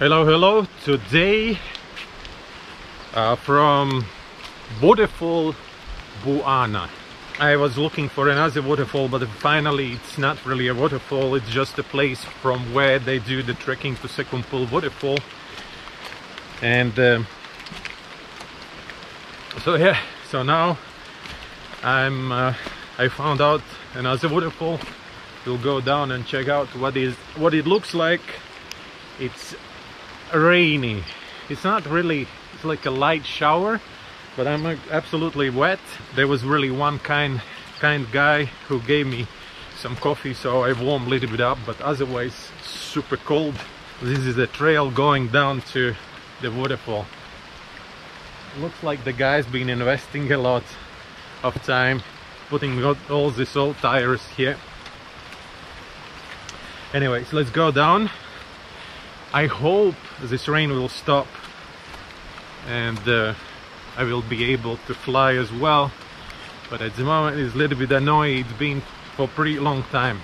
Hello, today from Waterfall Buana. I was looking for another waterfall, but finally it's not really a waterfall, it's just a place from where they do the trekking to Sekumpul waterfall. And so now I found out another waterfall. We'll go down and check out what it looks like. It's rainy. It's not really, it's like a light shower, but I'm absolutely wet. There was really one kind guy who gave me some coffee, so I warmed a little bit up, but otherwise super cold. This is a trail going down to the waterfall. Looks like the guy's been investing a lot of time putting all these old tires here. Anyways, let's go down. I hope this rain will stop and I will be able to fly as well, but at the moment it's a little bit annoying. It's been for a pretty long time.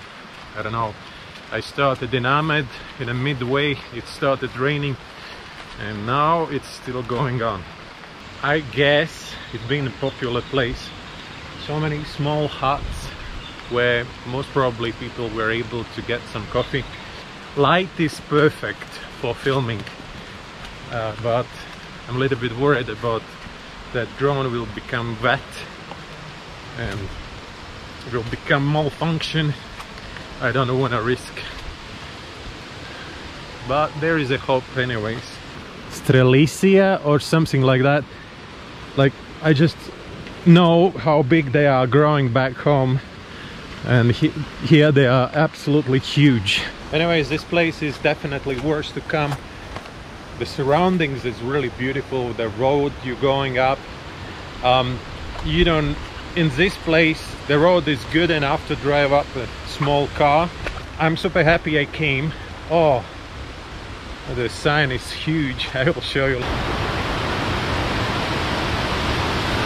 I don't know, I started in Amed, in the midway it started raining and now it's still going on. I guess it's been a popular place. So many small huts where most probably people were able to get some coffee. Light is perfect for filming, but I'm a little bit worried about that drone will become wet and it will become malfunction. I don't want to risk, but there is a hope anyways. Strelitzia or something like that. Like, I just know how big they are growing back home, and here they are absolutely huge. Anyways, this place is definitely worth to come. The surroundings is really beautiful. The road you're going up, you don't, in this place the road is good enough to drive up a small car. I'm super happy I came. Oh, the sign is huge. I will show you.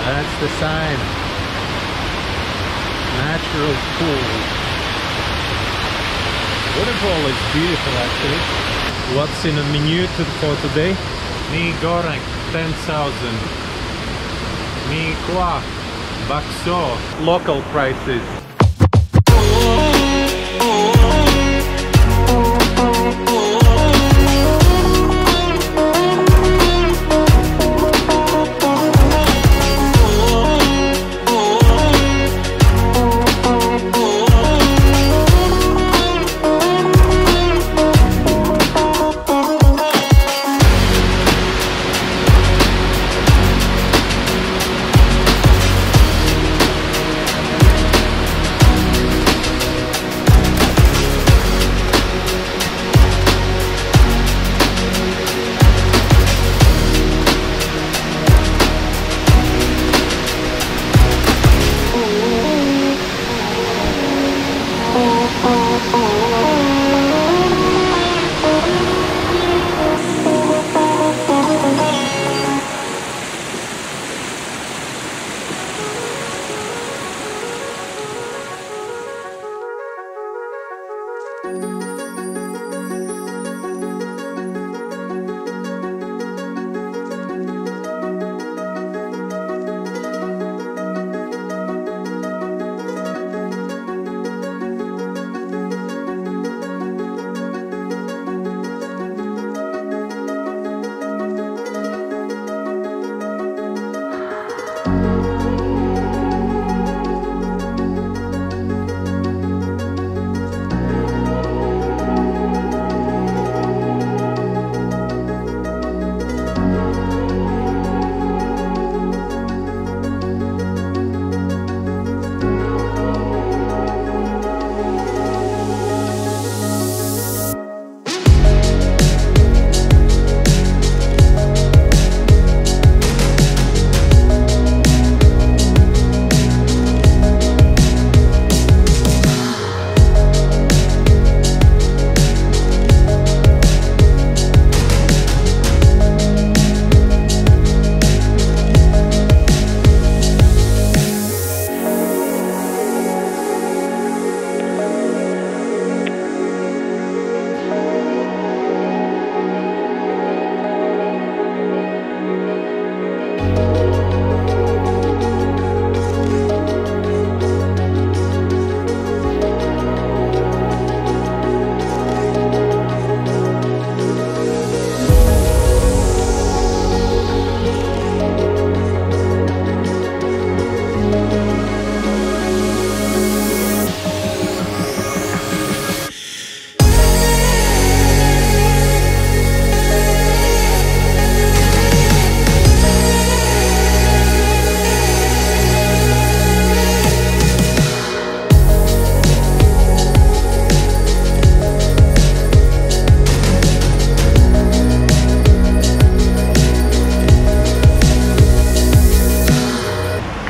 That's the sign. Natural pool. Waterfall is beautiful actually. What's in the menu for today? Mi goreng 10,000. Mi kuah bakso. Local prices.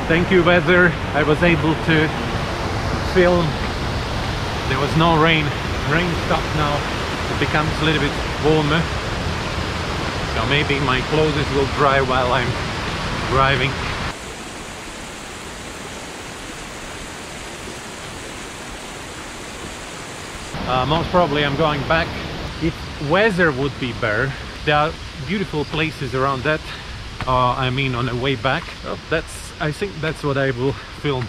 Thank you weather, I was able to film. There was no rain. Rain stopped now. It becomes a little bit warmer. So maybe my clothes will dry while I'm driving. Most probably I'm going back. If weather would be better, there are beautiful places around that. I mean on the way back. Oh, I think that's what I will film.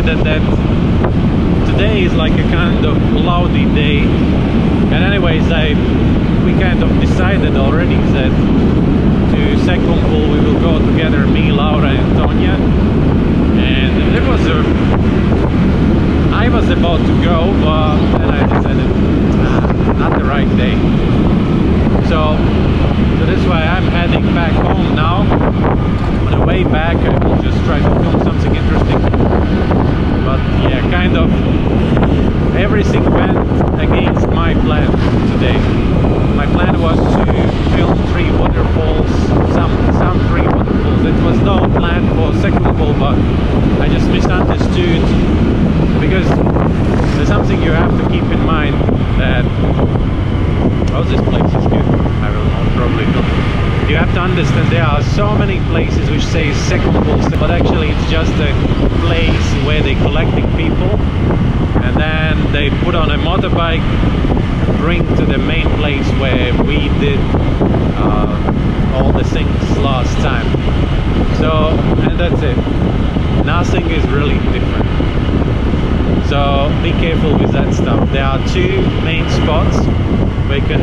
That today is like a kind of cloudy day, and anyways we kind of decided already that to Sekumpul we will go together, me, Laura and Tonya. And I was about to go, but then I decided not the right day, so that's why I'm heading back home now. On the way back I will just try to film something interesting. But yeah, kind of everything went against my plan today. My plan was to film 3 waterfalls, some 3 waterfalls. It was no plan for Sekumpul, but I just misunderstood, because there's something you have to keep in mind, that oh, this place is good. I will most probably not. You have to understand there are so many places which say Sekumpul, but actually it's just a place where they're collecting people, and then they put on a motorbike, bring to the main place where we did all the things last time. So, and that's it. Nothing is really different. So be careful with that stuff. There are 2 main spots where you can,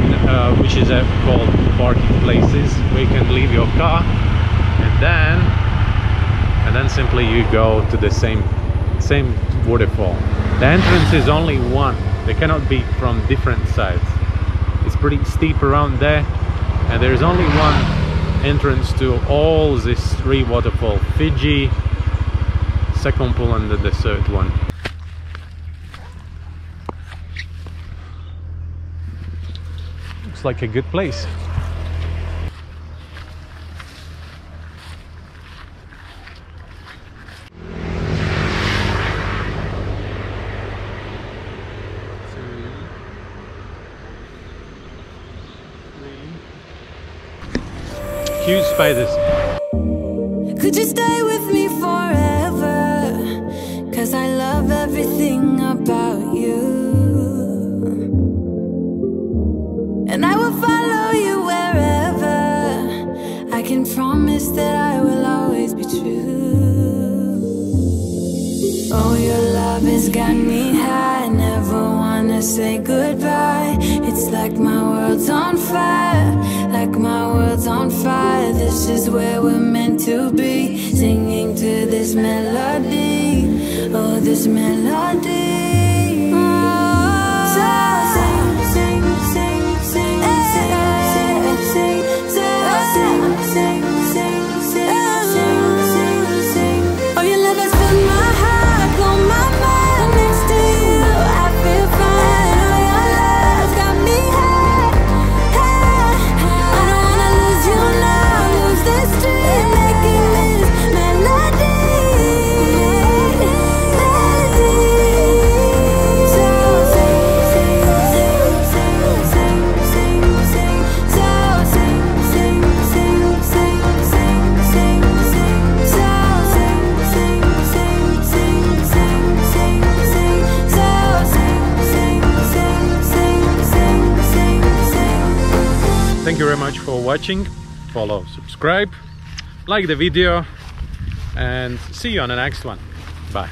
which is called parking places, where you can leave your car, and then simply you go to the same waterfall. The entrance is only one. They cannot be from different sides. It's pretty steep around there, and there's only one entrance to all these 3 waterfalls: Fiji, Sekumpul, and the 3rd one. Looks like a good place. Huge spiders. Could you stay with me forever? 'Cause I love everything about you, and I will follow you wherever. I can promise that I will always be true. Oh, your love has got me high, never wanna say goodbye. It's like my world's on fire. fire. This is where we're meant to be, singing to this melody. Oh, this melody. So sing, sing, sing, sing, sing, sing, sing, sing, sing, sing, sing, sing, sing. Oh, your love has filled my heart, got my mind next to you. I feel fine. Oh, your love got me high, high. I don't wanna lose you now, lose this dream, making this melody, melody. So sing, sing, sing, sing, sing, sing, sing. So sing, sing, sing, sing, sing, sing, sing. So sing, sing, sing, sing, sing, sing, sing. So sing, sing, sing, sing, sing, sing, sing. Thank you very much for watching. Follow, subscribe, like the video, and see you on the next one. Bye.